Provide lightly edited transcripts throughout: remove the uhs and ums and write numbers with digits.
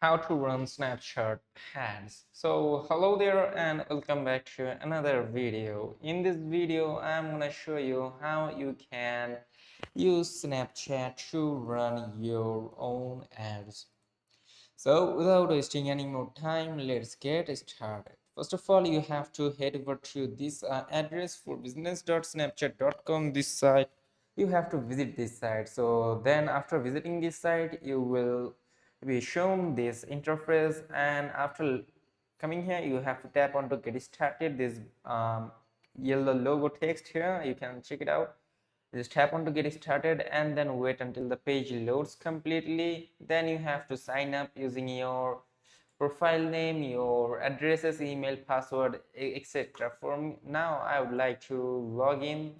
How to run Snapchat ads. So hello there and welcome back to another video. In this video I'm gonna show you how you can use Snapchat to run your own ads. So without wasting any more time, let's get started. First of all, you have to head over to this address for business.snapchat.com. This site, you have to visit this site. So then after visiting this site, you will be shown this interface, and after coming here, you have to tap on to get started. This yellow logo text here, you can check it out. Just tap on to get started and then wait until the page loads completely. Then you have to sign up using your profile name, your addresses, email, password, etc. For me, now I would like to log in.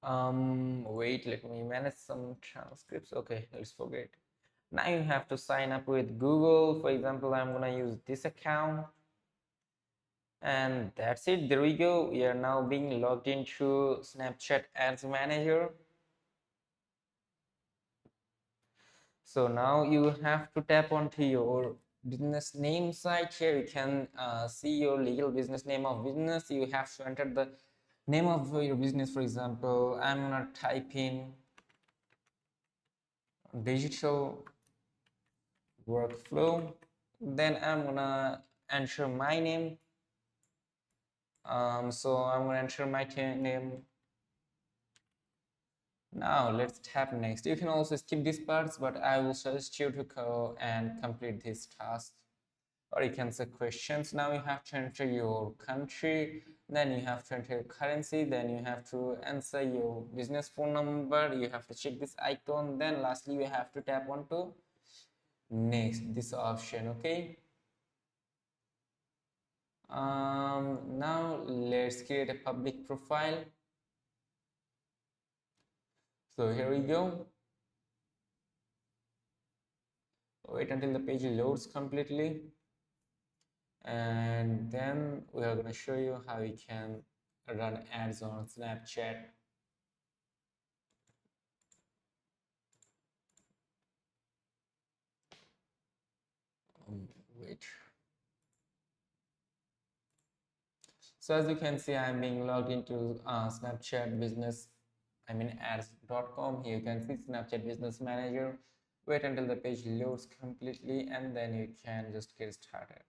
Wait, let me manage some transcripts. Okay, let's forget. Now you have to sign up with Google. For example, I'm gonna use this account. And that's it. There we go. We are now being logged into Snapchat Ads Manager. So now you have to tap onto your business name site. Here you can see your legal business name of business. You have to enter the name of your business. For example, I'm gonna type in digital workflow. Then I'm gonna enter my name. So I'm gonna enter my name. Now let's tap next. You can also skip these parts, but I will suggest you to go and complete this task. Or you can say questions. Now you have to enter your country, then you have to enter your currency, then you have to answer your business phone number, you have to check this icon, then lastly you have to tap on to next, this option. Okay, now let's create a public profile. So here we go. Wait until the page loads completely, and then we are going to show you how you can run ads on Snapchat. Wait. So as you can see, I'm being logged into Snapchat business, ads.com. Here you can see Snapchat business manager. Wait until the page loads completely and then you can just get started.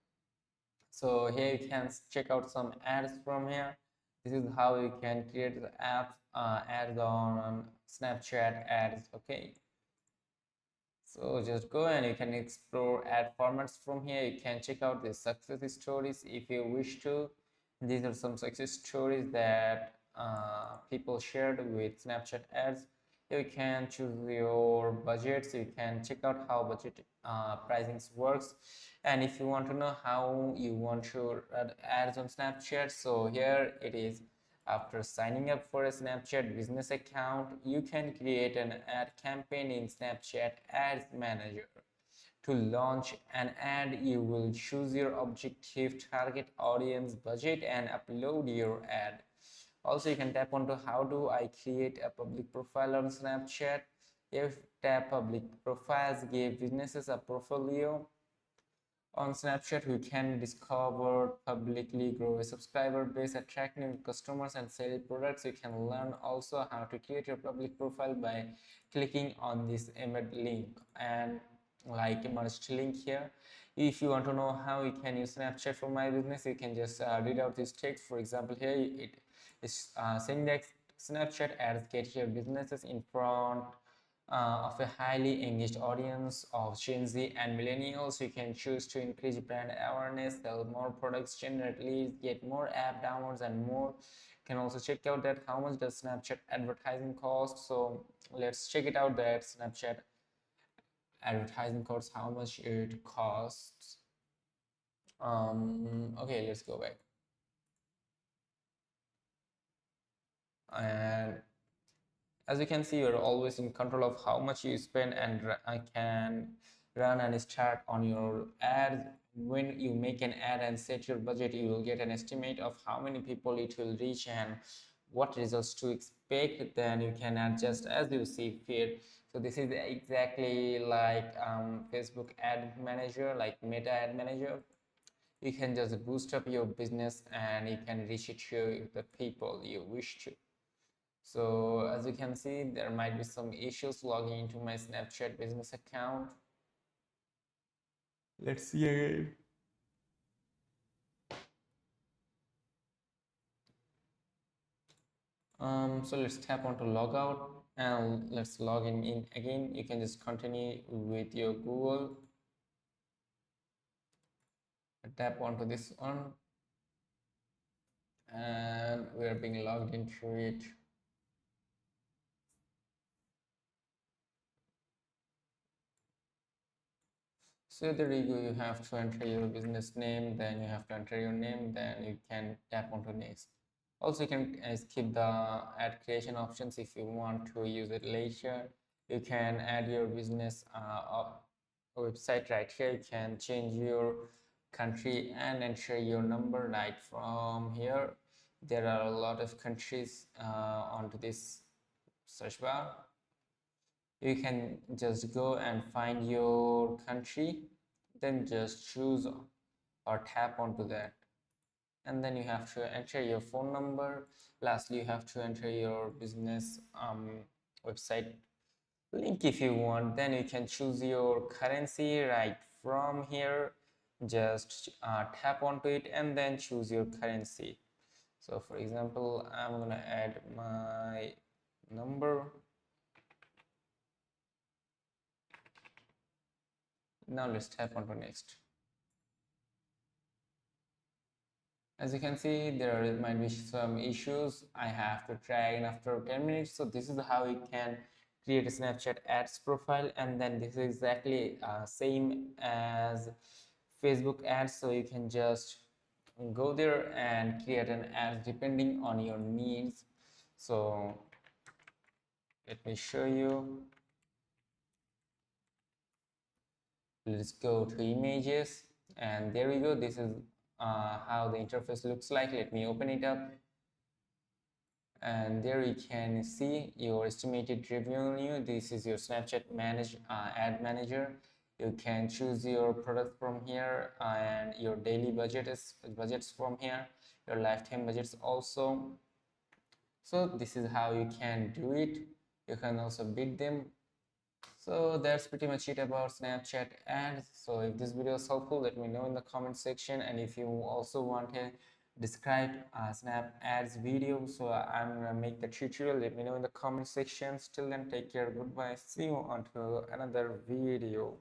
So here you can check out some ads from here. This is how you can create the ads on Snapchat ads. Okay, so just go and you can explore ad formats from here. You can check out the success stories if you wish to. These are some success stories that people shared with Snapchat ads. You can choose your budgets. You can check out how budget pricing works. And if you want to know how you want to run ads on Snapchat, so here it is. After signing up for a Snapchat business account, you can create an ad campaign in Snapchat Ads Manager. To launch an ad, you will choose your objective target audience budget and upload your ad. Also, you can tap onto how do I create a public profile on Snapchat. If tap public profiles give businesses a portfolio on Snapchat, we can discover publicly grow a subscriber base, attract new customers, and sell products. You can learn also how to create your public profile by clicking on this embed link and like merged link here. If you want to know how you can use Snapchat for my business, you can just read out this text. For example, here it is saying that Snapchat ads get your businesses in front of a highly engaged audience of Gen Z and millennials. You can choose to increase brand awareness, sell more products, generate leads, get more app downloads, and more. You can also check out that how much does Snapchat advertising cost. So let's check it out, that Snapchat advertising costs, how much it costs. Okay, let's go back. And as you can see, you're always in control of how much you spend, and I can run and start on your ad. When you make an ad and set your budget, you will get an estimate of how many people it will reach and what results to expect. Then you can adjust as you see fit. So this is exactly like Facebook ad manager, like Meta ad manager. You can just boost up your business and you can reach it to the people you wish to. So as you can see, there might be some issues logging into my Snapchat business account. Let's see again. So let's tap on to logout and let's log in again. You can just continue with your Google. Tap onto this one and we are being logged into it. So there you go, you have to enter your business name, then you have to enter your name, then you can tap onto next. Also, you can skip the ad creation options if you want to use it later. You can add your business website right here. You can change your country and enter your number right from here. There are a lot of countries onto this search bar. You can just go and find your country, then just choose or tap onto that, and then you have to enter your phone number. Lastly, you have to enter your business website link if you want. Then you can choose your currency right from here. Just tap onto it and then choose your currency. So for example, I'm gonna add my number. Now let's tap onto next. As you can see, there might be some issues. I have to try again after 10 minutes. So this is how you can create a Snapchat ads profile, and then this is exactly same as Facebook ads. So you can just go there and create an ad depending on your needs. So let me show you. Let's go to images, and there we go. This is how the interface looks like. Let me open it up. And there you can see your estimated revenue. This is your Snapchat ad manager. You can choose your product from here, and your daily budgets from here, your lifetime budgets also. So this is how you can do it. You can also bid them. So that's pretty much it about Snapchat ads. So if this video is helpful, let me know in the comment section. And if you also want a described Snap ads video, so I'm gonna make the tutorial. Let me know in the comment section. Till then, take care. Goodbye. See you until another video.